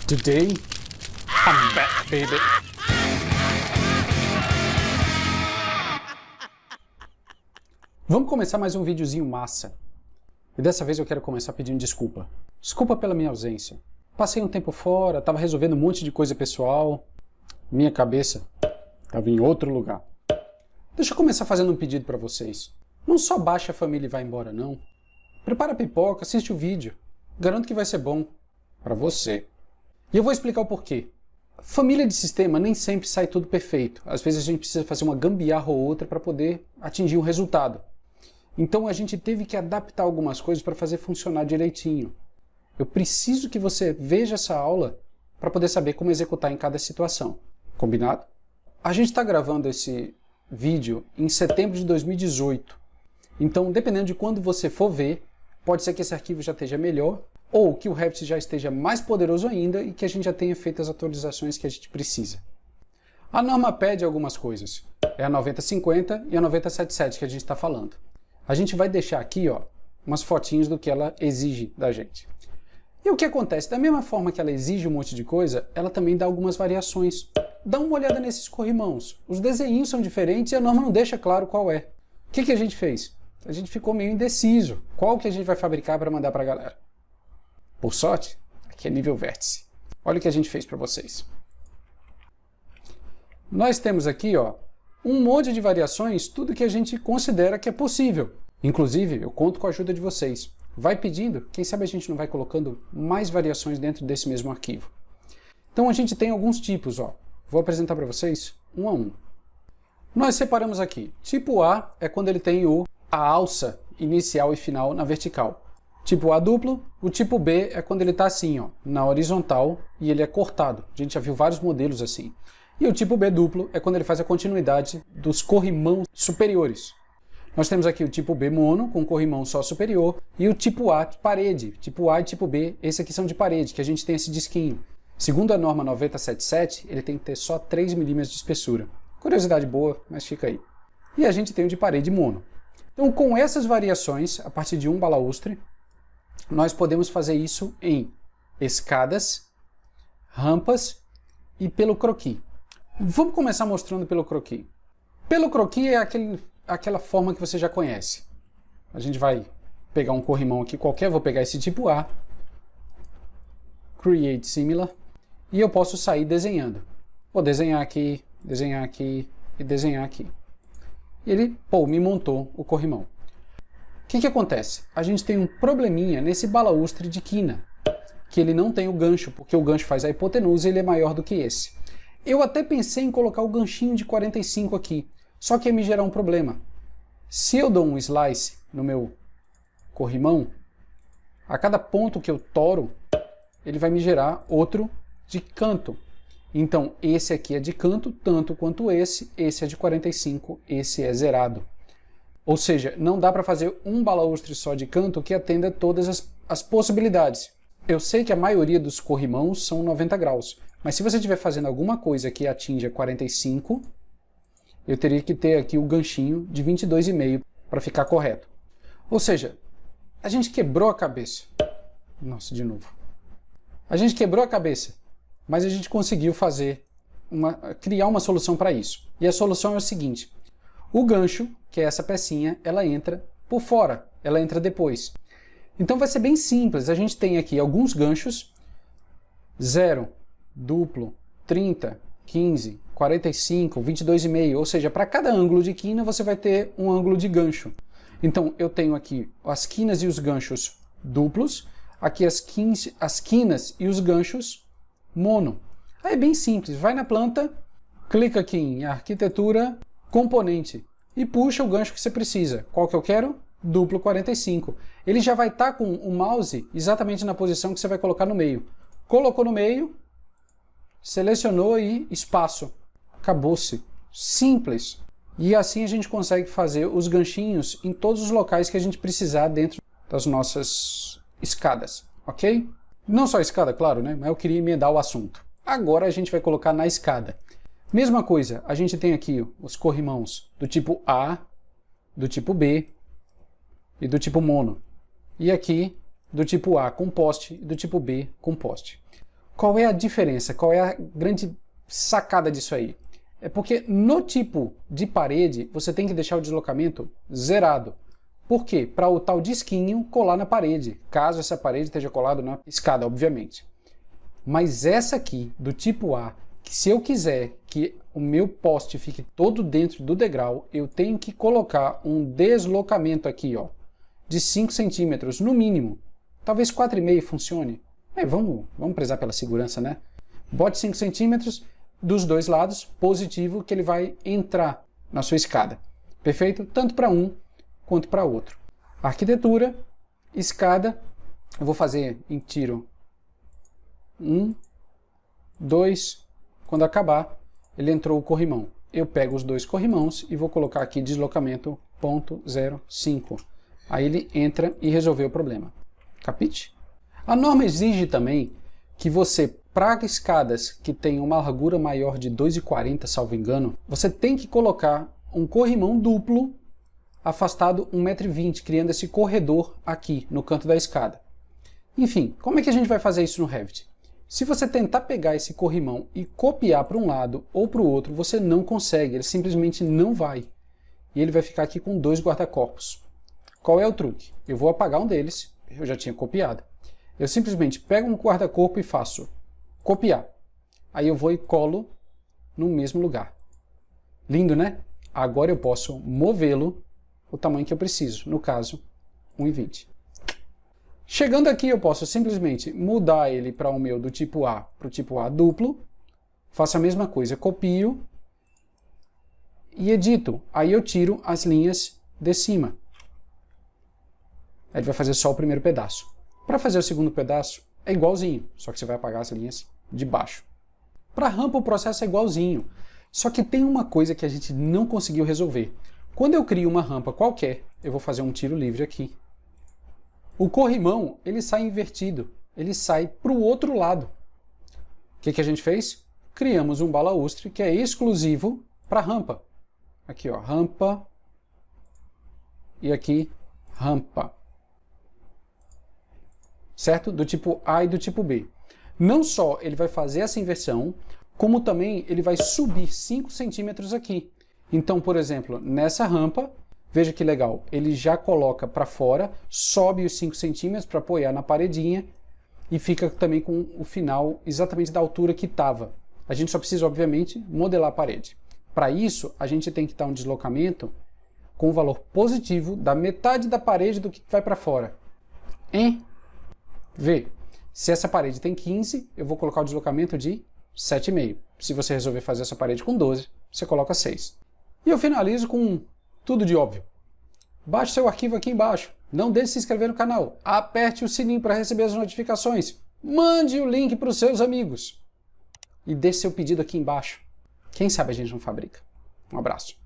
Today, I'm back, baby. Vamos começar mais um videozinho massa. E dessa vez eu quero começar pedindo desculpa. Desculpa pela minha ausência. Passei um tempo fora, estava resolvendo um monte de coisa pessoal. Minha cabeça estava em outro lugar. Deixa eu começar fazendo um pedido para vocês. Não só baixa a família e vai embora, não. Prepara a pipoca, assiste o vídeo. Garanto que vai ser bom para você. E eu vou explicar o porquê. Família de sistema nem sempre sai tudo perfeito. Às vezes a gente precisa fazer uma gambiarra ou outra para poder atingir um resultado. Então a gente teve que adaptar algumas coisas para fazer funcionar direitinho. Eu preciso que você veja essa aula para poder saber como executar em cada situação. Combinado? A gente está gravando esse vídeo em setembro de 2018. Então, dependendo de quando você for ver, pode ser que esse arquivo já esteja melhor, ou que o Revit já esteja mais poderoso ainda e que a gente já tenha feito as atualizações que a gente precisa. A norma pede algumas coisas. É a 9050 e a 9077 que a gente está falando. A gente vai deixar aqui, ó, umas fotinhos do que ela exige da gente. E o que acontece? Da mesma forma que ela exige um monte de coisa, ela também dá algumas variações. Dá uma olhada nesses corrimãos. Os desenhos são diferentes e a norma não deixa claro qual é. O que a gente fez? A gente ficou meio indeciso. Qual que a gente vai fabricar para mandar para a galera? Por sorte, aqui é nível vértice. Olha o que a gente fez para vocês. Nós temos aqui, ó, um monte de variações, tudo que a gente considera que é possível. Inclusive, eu conto com a ajuda de vocês. Vai pedindo, quem sabe a gente não vai colocando mais variações dentro desse mesmo arquivo. Então a gente tem alguns tipos, ó. Vou apresentar para vocês um a um. Nós separamos aqui. Tipo A é quando ele tem a alça inicial e final na vertical. Tipo A duplo, o tipo B é quando ele está assim, ó, na horizontal e ele é cortado. A gente já viu vários modelos assim. E o tipo B duplo é quando ele faz a continuidade dos corrimãos superiores. Nós temos aqui o tipo B mono, com corrimão só superior, e o tipo A de parede. Tipo A e tipo B, esse aqui são de parede, que a gente tem esse disquinho. Segundo a norma 9077, ele tem que ter só 3 milímetros de espessura. Curiosidade boa, mas fica aí. E a gente tem o de parede mono. Então, com essas variações, a partir de um balaustre, nós podemos fazer isso em escadas, rampas e pelo croquis. Vamos começar mostrando pelo croquis. Pelo croquis é aquela forma que você já conhece. A gente vai pegar um corrimão aqui qualquer, vou pegar esse tipo A, Create Similar, e eu posso sair desenhando. Vou desenhar aqui e desenhar aqui. E ele, me montou o corrimão. O que acontece? A gente tem um probleminha nesse balaustre de quina, que ele não tem o gancho, porque o gancho faz a hipotenusa e ele é maior do que esse. Eu até pensei em colocar o ganchinho de 45 aqui, só que ia me gerar um problema. Se eu dou um slice no meu corrimão, a cada ponto que eu toro, ele vai me gerar outro de canto. Então, esse aqui é de canto, tanto quanto esse é de 45, esse é zerado. Ou seja, não dá para fazer um balaustre só de canto que atenda todas as possibilidades. Eu sei que a maioria dos corrimãos são 90 graus, mas se você estiver fazendo alguma coisa que atinja 45, eu teria que ter aqui o ganchinho de 22,5 para ficar correto. Ou seja, a gente quebrou a cabeça. Nossa, de novo. A gente quebrou a cabeça, mas a gente conseguiu criar uma solução para isso. E a solução é o seguinte. O gancho, que é essa pecinha, ela entra por fora, ela entra depois. Então vai ser bem simples. A gente tem aqui alguns ganchos, 0, duplo, 30, 15, 45, 22,5, ou seja, para cada ângulo de quina você vai ter um ângulo de gancho. Então eu tenho aqui as quinas e os ganchos duplos, aqui as quinas e os ganchos mono. Aí é bem simples, vai na planta, clica aqui em arquitetura, componente e puxa o gancho que você precisa. Qual que eu quero? Duplo 45. Ele já vai estar com o mouse exatamente na posição que você vai colocar no meio. Colocou no meio, selecionou e espaço. Acabou-se. Simples. E assim a gente consegue fazer os ganchinhos em todos os locais que a gente precisar dentro das nossas escadas, ok? Não só a escada, claro, né? Mas eu queria emendar o assunto. Agora a gente vai colocar na escada. Mesma coisa, a gente tem aqui os corrimãos do tipo A, do tipo B e do tipo mono. E aqui do tipo A com poste e do tipo B com poste. Qual é a diferença? Qual é a grande sacada disso aí? É porque no tipo de parede, você tem que deixar o deslocamento zerado. Por quê? Para o tal disquinho colar na parede, caso essa parede esteja colada na escada, obviamente. Mas essa aqui, do tipo A, que se eu quiser que o meu poste fique todo dentro do degrau, eu tenho que colocar um deslocamento aqui, ó, de 5 centímetros no mínimo. Talvez 4,5 funcione. Vamos prezar pela segurança, né? Bote 5 centímetros dos dois lados, positivo, que ele vai entrar na sua escada. Perfeito? Tanto para um quanto para outro. Arquitetura, escada, eu vou fazer em tiro 1, 2, quando acabar, ele entrou o corrimão. Eu pego os dois corrimãos e vou colocar aqui deslocamento 0,05. Aí ele entra e resolveu o problema. Capite? A norma exige também que você, para escadas que tenham uma largura maior de 2,40, salvo engano, você tem que colocar um corrimão duplo afastado 1,20 m, criando esse corredor aqui no canto da escada. Enfim, como é que a gente vai fazer isso no Revit? Se você tentar pegar esse corrimão e copiar para um lado ou para o outro, você não consegue, ele simplesmente não vai. E ele vai ficar aqui com dois guarda-corpos. Qual é o truque? Eu vou apagar um deles, eu já tinha copiado. Eu simplesmente pego um guarda-corpo e faço copiar. Aí eu vou e colo no mesmo lugar. Lindo, né? Agora eu posso movê-lo o tamanho que eu preciso, no caso, 1,20. Chegando aqui, eu posso simplesmente mudar ele para o meu do tipo A para o tipo A duplo. Faço a mesma coisa, copio e edito. Aí eu tiro as linhas de cima. Aí ele vai fazer só o primeiro pedaço. Para fazer o segundo pedaço, é igualzinho, só que você vai apagar as linhas de baixo. Para rampa, o processo é igualzinho, só que tem uma coisa que a gente não conseguiu resolver. Quando eu crio uma rampa qualquer, eu vou fazer um tiro livre aqui. O corrimão, ele sai invertido, ele sai para o outro lado. O que a gente fez? Criamos um balaustre que é exclusivo para rampa. Aqui, ó, rampa e aqui, rampa. Certo? Do tipo A e do tipo B. Não só ele vai fazer essa inversão, como também ele vai subir 5 centímetros aqui. Então, por exemplo, nessa rampa, veja que legal, ele já coloca para fora, sobe os 5 centímetros para apoiar na paredinha e fica também com o final exatamente da altura que estava. A gente só precisa, obviamente, modelar a parede. Para isso, a gente tem que dar um deslocamento com o valor positivo da metade da parede do que vai para fora. Vê, se essa parede tem 15, eu vou colocar o deslocamento de 7,5. Se você resolver fazer essa parede com 12, você coloca 6. E eu finalizo com tudo de óbvio. Baixe seu arquivo aqui embaixo. Não deixe de se inscrever no canal. Aperte o sininho para receber as notificações. Mande o link para os seus amigos. E deixe seu pedido aqui embaixo. Quem sabe a gente não fabrica. Um abraço.